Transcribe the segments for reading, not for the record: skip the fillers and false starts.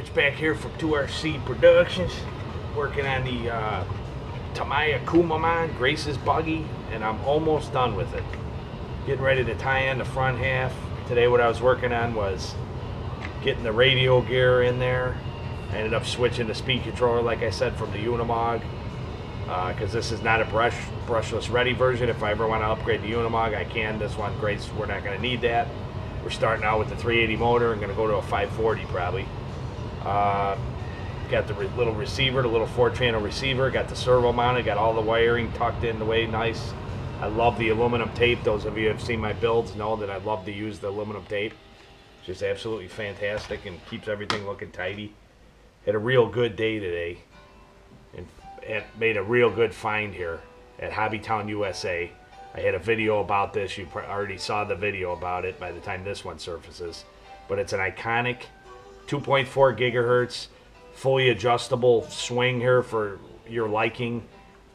Rich back here from 2RC Productions, working on the Tamiya Kumamon, Grace's Buggy, and I'm almost done with it. Getting ready to tie in the front half. Today what I was working on was getting the radio gear in there. I ended up switching the speed controller, like I said, from the Unimog, because this is not a brushless ready version. If I ever want to upgrade the Unimog, I can. This one, Grace, we're not going to need that. We're starting out with the 380 motor. I'm going to go to a 540 probably. Got the little receiver, the little 4-channel receiver. Got the servo mounted. Got all the wiring tucked in the way nice. I love the aluminum tape. Those of you who have seen my builds know that I love to use the aluminum tape. It's just absolutely fantastic and keeps everything looking tidy. Had a real good day today and made a real good find here at Hobbytown, USA. I had a video about this. You already saw the video about it by the time this one surfaces. But it's an iconic 2.4 gigahertz, fully adjustable swing here for your liking.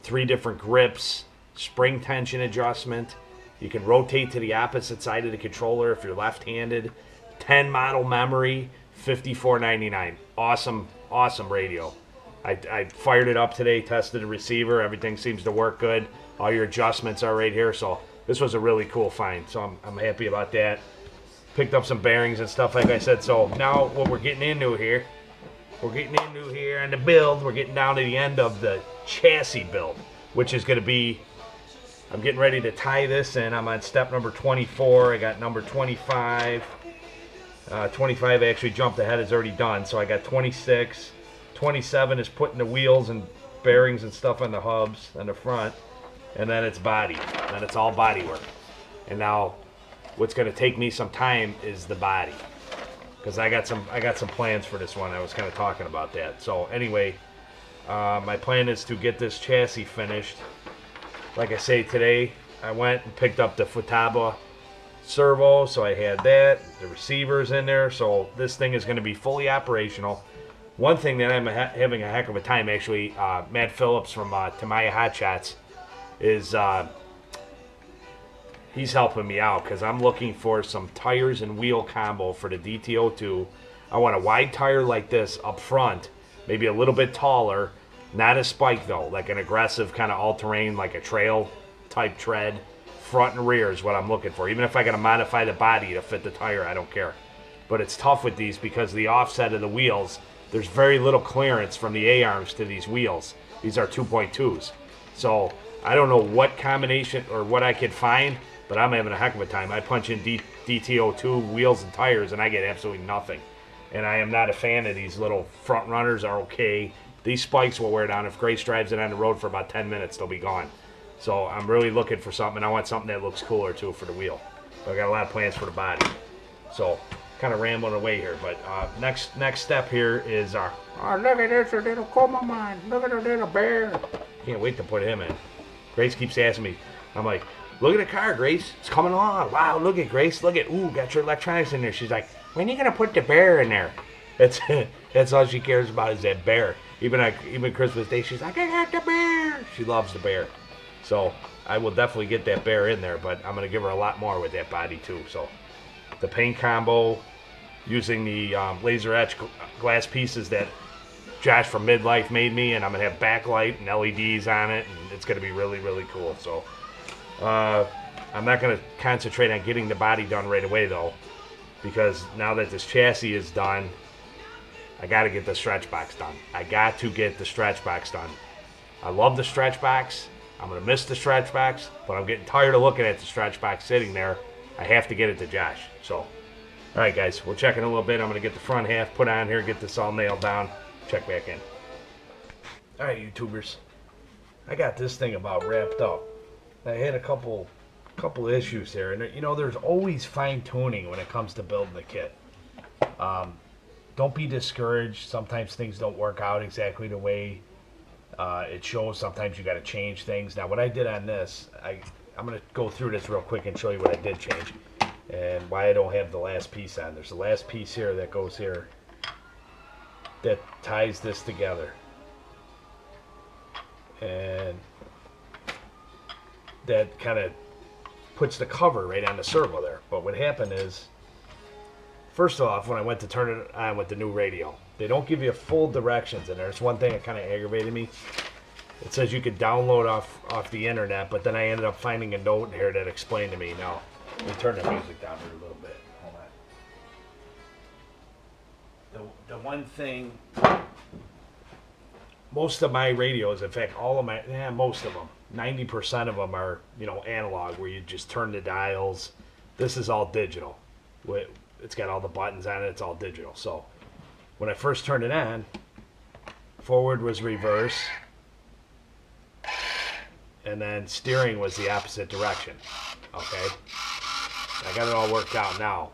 3 different grips, spring tension adjustment. You can rotate to the opposite side of the controller if you're left-handed. 10 model memory, $54.99. Awesome, awesome radio. I fired it up today, tested the receiver. Everything seems to work good. All your adjustments are right here, so this was a really cool find. So I'm happy about that. Picked up some bearings and stuff, like I said. So now what we're getting into here, on the build, we're getting down to the end of the chassis build, which is going to be, I'm getting ready to tie this in. I'm on step number 24. I got number 25. 25 actually jumped ahead, is already done. So I got 26. 27 is putting the wheels and bearings and stuff on the hubs on the front. And then it's body. Then it's all body work. And now what's going to take me some time is the body. Because I got some plans for this one. I was kind of talking about that. So anyway, my plan is to get this chassis finished. Like I say, today I went and picked up the Futaba servo, so I had that, the receivers in there, so this thing is going to be fully operational. One thing that I'm having a heck of a time, actually, Matt Phillips from Tamiya Hot Shots is he's helping me out because I'm looking for some tires and wheel combo for the DT02. I want a wide tire like this up front, maybe a little bit taller, not a spike though, like an aggressive kind of all-terrain, like a trail type tread. Front and rear is what I'm looking for. Even if I got to modify the body to fit the tire, I don't care. But it's tough with these because the offset of the wheels, there's very little clearance from the A-arms to these wheels. These are 2.2s. So I don't know what combination or what I could find, but I'm having a heck of a time. I punch in DT02 wheels and tires and I get absolutely nothing. And I am not a fan of these little front runners. Are okay. These spikes will wear down. If Grace drives it on the road for about 10 minutes, they'll be gone. So I'm really looking for something. I want something that looks cooler too for the wheel. But I got a lot of plans for the body. So kind of rambling away here. But next step here is our, oh, look at this little Kumamon. Look at the little bear. Can't wait to put him in. Grace keeps asking me. I'm like, look at the car, Grace. It's coming along. Wow, look at Grace. Look at, ooh, got your electronics in there. She's like, when are you gonna put the bear in there? That's all she cares about is that bear. Even Christmas Day, she's like, I got the bear. She loves the bear. So I will definitely get that bear in there, but I'm going to give her a lot more with that body too. So the paint combo, using the laser etch glass pieces that Josh from Midlife made me, and I'm going to have backlight and LEDs on it, and it's going to be really, really cool. So I'm not going to concentrate on getting the body done right away though, because now that this chassis is done, I got to get the stretch box done. I got to get the stretch box done. I love the stretch box. I'm going to miss the stretch box, but I'm getting tired of looking at the stretch box sitting there. I have to get it to Josh. So, all right, guys, we'll check in a little bit. I'm going to get the front half put on here, get this all nailed down, check back in. All right, YouTubers, I got this thing about wrapped up. I had a couple issues here, and you know, there's always fine-tuning when it comes to building the kit. Don't be discouraged. Sometimes things don't work out exactly the way it shows. Sometimes you got to change things. Now what I did on this, I'm going to go through this real quick and show you what I did change and why I don't have the last piece on. There's the last piece here that goes here that ties this together, and that kind of puts the cover right on the servo there. But what happened is first off, when I went to turn it on with the new radio, they don't give you full directions in there. It's one thing that kind of aggravated me. It says you could download off the internet, but then I ended up finding a note in here that explained to me. Now, let me turn the music down here a little bit. Hold on. The one thing, most of my radios, in fact, all of my, most of them, 90% of them are, analog, where you just turn the dials. This is all digital. It's got all the buttons on it. It's all digital. So when I first turned it on, forward was reverse, and then steering was the opposite direction. Okay, I got it all worked out now.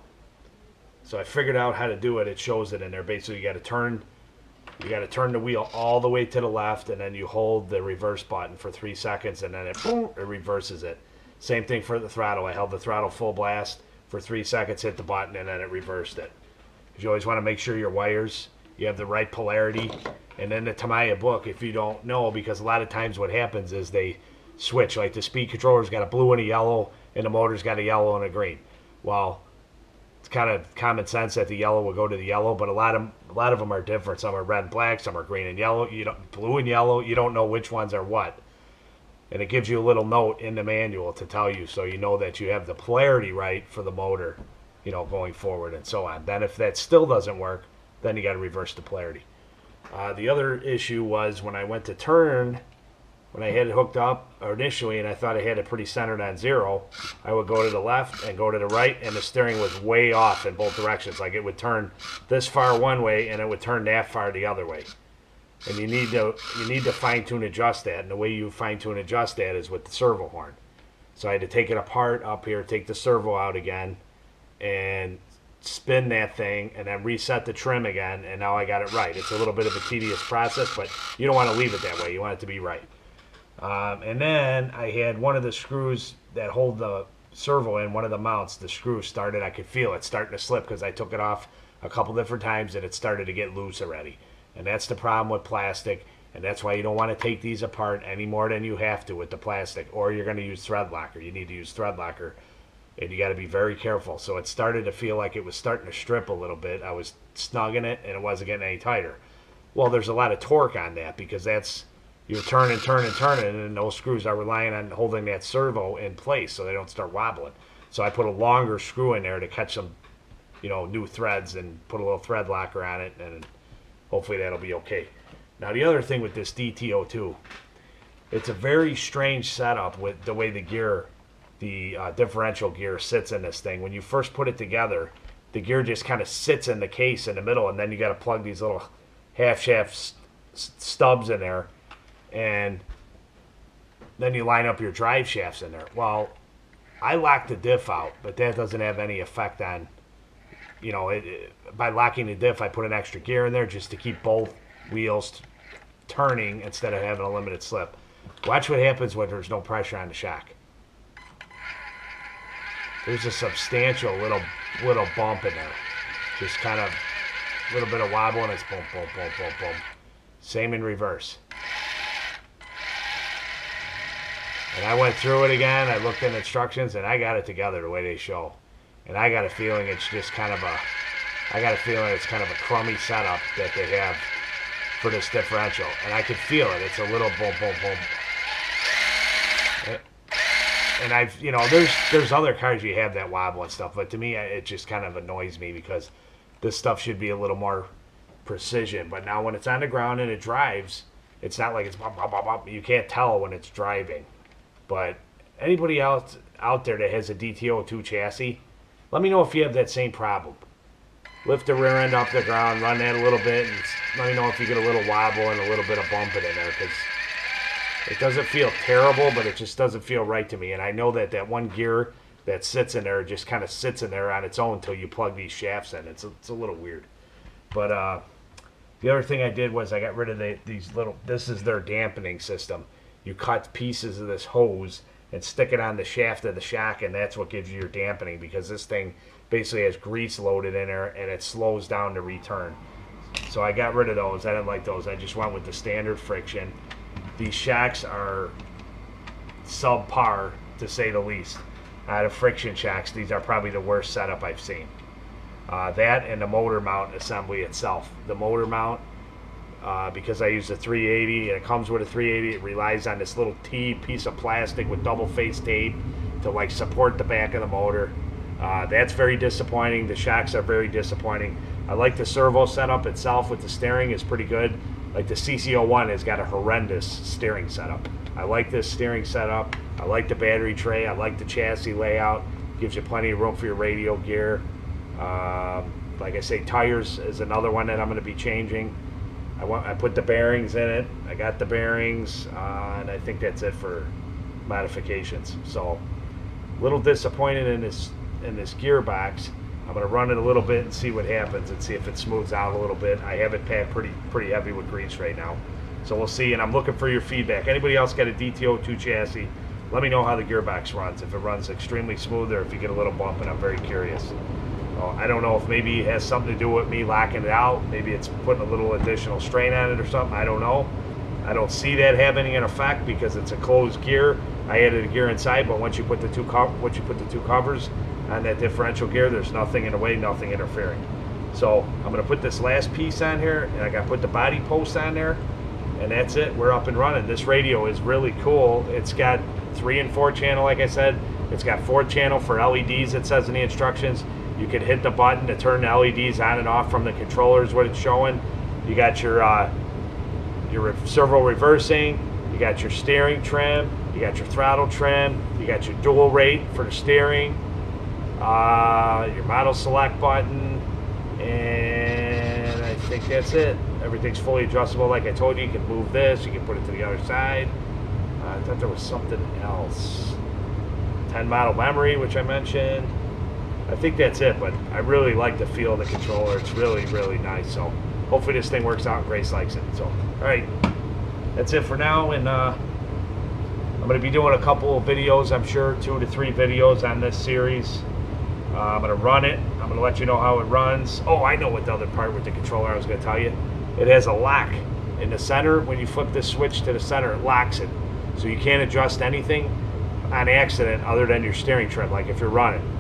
So I figured out how to do it. It shows it in there. Basically, you got to turn the wheel all the way to the left, and then you hold the reverse button for 3 seconds, and then it reverses it. Same thing for the throttle. I held the throttle full blast for 3 seconds, hit the button, and then it reversed it. Because you always want to make sure your wires, you have the right polarity. And in the Tamiya book, if you don't know, because a lot of times what happens is they switch. Like the speed controller's got a blue and a yellow, and the motor's got a yellow and a green. Well, it's kind of common sense that the yellow will go to the yellow, but a lot of them are different. Some are red and black, some are green and yellow. Blue and yellow, you don't know which ones are what. And it gives you a little note in the manual to tell you, so you know that you have the polarity right for the motor, going forward and so on. Then if that still doesn't work, then you got to reverse the polarity. The other issue was when I went to turn, when I had it hooked up initially and I thought I had it pretty centered on 0, I would go to the left and go to the right, and the steering was way off in both directions. Like it would turn this far one way and it would turn that far the other way. And you need to fine-tune adjust that, and the way you fine-tune adjust that is with the servo horn. So I had to take it apart up here, take the servo out again, and spin that thing, and then reset the trim again, and now I got it right. It's a little bit of a tedious process, but you don't want to leave it that way. You want it to be right. And then I had one of the screws that hold the servo in, one of the mounts, the screw started, I could feel it starting to slip because I took it off a couple different times and it started to get loose already. And that's the problem with plastic, and that's why you don't want to take these apart any more than you have to with the plastic, or you're going to use thread locker. You need to use thread locker, and you got to be very careful. So it started to feel like it was starting to strip a little bit. I was snugging it, and it wasn't getting any tighter. Well, there's a lot of torque on that because you're turning, and those screws are relying on holding that servo in place so they don't start wobbling. So I put a longer screw in there to catch some, new threads, and put a little thread locker on it, and hopefully that'll be okay. Now the other thing with this DT02, it's a very strange setup with the way the gear, the differential gear sits in this thing. When you first put it together, the gear just kind of sits in the case in the middle, and then you got to plug these little half shaft stubs in there, and then you line up your drive shafts in there. Well, I locked the diff out, but that doesn't have any effect on, by locking the diff, I put an extra gear in there just to keep both wheels turning instead of having a limited slip. Watch what happens when there's no pressure on the shock. There's a substantial little bump in there. Just kind of a little bit of wobble, and it's boom, boom, boom, boom, boom. Same in reverse. And I went through it again. I looked at the instructions, and I got it together the way they show. And I got a feeling it's just kind of a crummy setup that they have for this differential. And I could feel it. It's a little boom, boom, boom. And there's other cars you have that wobble and stuff, but to me, it just kind of annoys me because this stuff should be a little more precision. But now when it's on the ground and it drives, it's not like it's bop, bop, bop, bop. You can't tell when it's driving. But anybody else out there that has a DT02 chassis, let me know if you have that same problem. Lift the rear end off the ground, run that a little bit, and let me know if you get a little wobble and a little bit of bumping in there, because it doesn't feel terrible, but it just doesn't feel right to me. And I know that one gear that sits in there just kind of sits in there on its own until you plug these shafts in. It's a little weird. But the other thing I did was I got rid of these little, this is their dampening system. You cut pieces of this hose and stick it on the shaft of the shock, and that's what gives you your dampening, because this thing basically has grease loaded in there and it slows down the return. So I got rid of those. I didn't like those. I just went with the standard friction. These shocks are subpar, to say the least. Out of friction shocks, these are probably the worst setup I've seen. That and the motor mount assembly itself. The motor mount, because I use the 380 and it comes with a 380, it relies on this little T piece of plastic with double face tape to like support the back of the motor. That's very disappointing. The shocks are very disappointing. I like the servo setup itself with the steering is pretty good. Like the CC01 has got a horrendous steering setup. I like this steering setup. I like the battery tray. I like the chassis layout. Gives you plenty of room for your radio gear. Like I say, tires is another one that I'm going to be changing. I put the bearings in it. I got the bearings, and I think that's it for modifications. So, a little disappointed in this gearbox. I'm going to run it a little bit and see what happens and see if it smooths out a little bit. I have it packed pretty heavy with grease right now. So we'll see, and I'm looking for your feedback. Anybody else got a DT02 chassis? Let me know how the gearbox runs. If it runs extremely smooth or if you get a little bump, and I'm very curious. I don't know if maybe it has something to do with me locking it out. Maybe it's putting a little additional strain on it or something. I don't know. I don't see that having an effect because it's a closed gear. I added a gear inside, but once you put the two covers on that differential gear, there's nothing in the way, nothing interfering. So I'm going to put this last piece on here, and I got to put the body post on there, and that's it. We're up and running. This radio is really cool. It's got 3 and 4 channel, like I said. It's got 4 channel for LEDs, it says in the instructions. You can hit the button to turn the LEDs on and off from the controller is what it's showing. You got your servo reversing, you got your steering trim, you got your throttle trim, you got your dual rate for the steering, your model select button, and I think that's it. Everything's fully adjustable. Like I told you, you can move this, you can put it to the other side. I thought there was something else. 10 model memory, which I mentioned. I think that's it, but I really like the feel of the controller. It's really, really nice. So hopefully this thing works out and Grace likes it. So, all right, that's it for now. And I'm going to be doing a couple of videos, I'm sure, 2 to 3 videos on this series. I'm going to run it. I'm going to let you know how it runs. Oh, I know what the other part with the controller I was going to tell you. It has a lock in the center. When you flip this switch to the center, it locks it. So you can't adjust anything on accident other than your steering trim, like if you're running.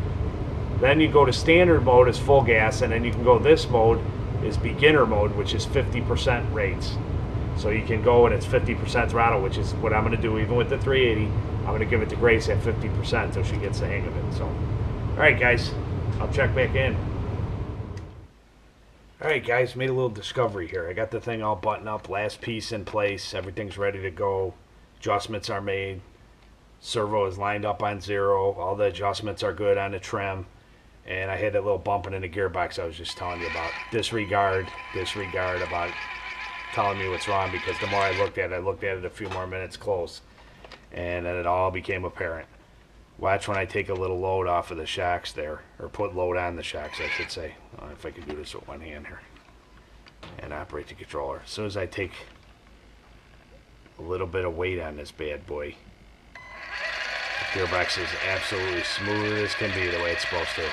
Then you go to standard mode is full gas, and then you can go this mode is beginner mode, which is 50% rates. So you can go and it's 50% throttle, which is what I'm going to do even with the 380. I'm going to give it to Grace at 50% until she gets the hang of it. So, all right, guys, I'll check back in. All right, guys, made a little discovery here. I got the thing all buttoned up, last piece in place, everything's ready to go. Adjustments are made. Servo is lined up on 0. All the adjustments are good on the trim. And I had that little bumping in the gearbox I was just telling you about. Disregard about telling me what's wrong, because the more I looked at it a few more minutes close, and then it all became apparent. Watch when I take a little load off of the shocks there, or put load on the shocks, I should say. I don't know if I can do this with one hand here and operate the controller. As soon as I take a little bit of weight on this bad boy, the gearbox is absolutely smooth as can be the way it's supposed to.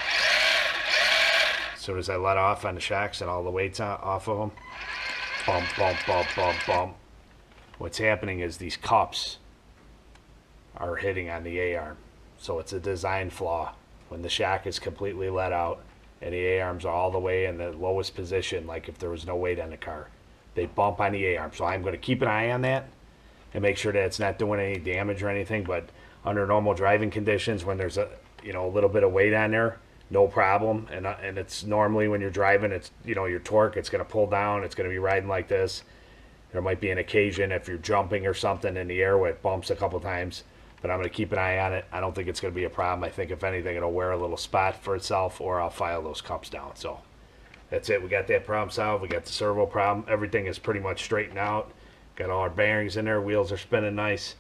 As soon as I let off on the shocks and all the weight's off of them, bump, bump, bump, bump, bump. What's happening is these cups are hitting on the A-arm. So it's a design flaw. When the shock is completely let out and the A-arms are all the way in the lowest position, like if there was no weight on the car, they bump on the A-arm. So I'm going to keep an eye on that and make sure that it's not doing any damage or anything. But under normal driving conditions, when there's a little bit of weight on there, no problem. And it's normally when you're driving, it's your torque, it's going to pull down, it's going to be riding like this. There might be an occasion if you're jumping or something in the air where it bumps a couple times, but I'm going to keep an eye on it. I don't think it's going to be a problem. I think if anything, it'll wear a little spot for itself, or I'll file those cups down. So that's it. We got that problem solved. We got the servo problem. Everything is pretty much straightened out. Got all our bearings in there. Wheels are spinning nice.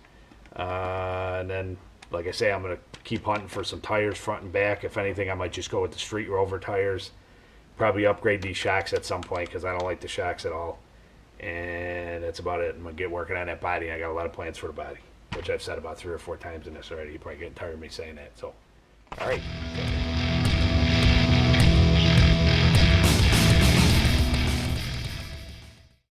And then, like I say, I'm going to keep hunting for some tires front and back. If anything, I might just go with the Street Rover tires. Probably upgrade these shocks at some point because I don't like the shocks at all. And that's about it. I'm going to get working on that body. I got a lot of plans for the body, which I've said about 3 or 4 times in this already. You're probably getting tired of me saying that. So, all right.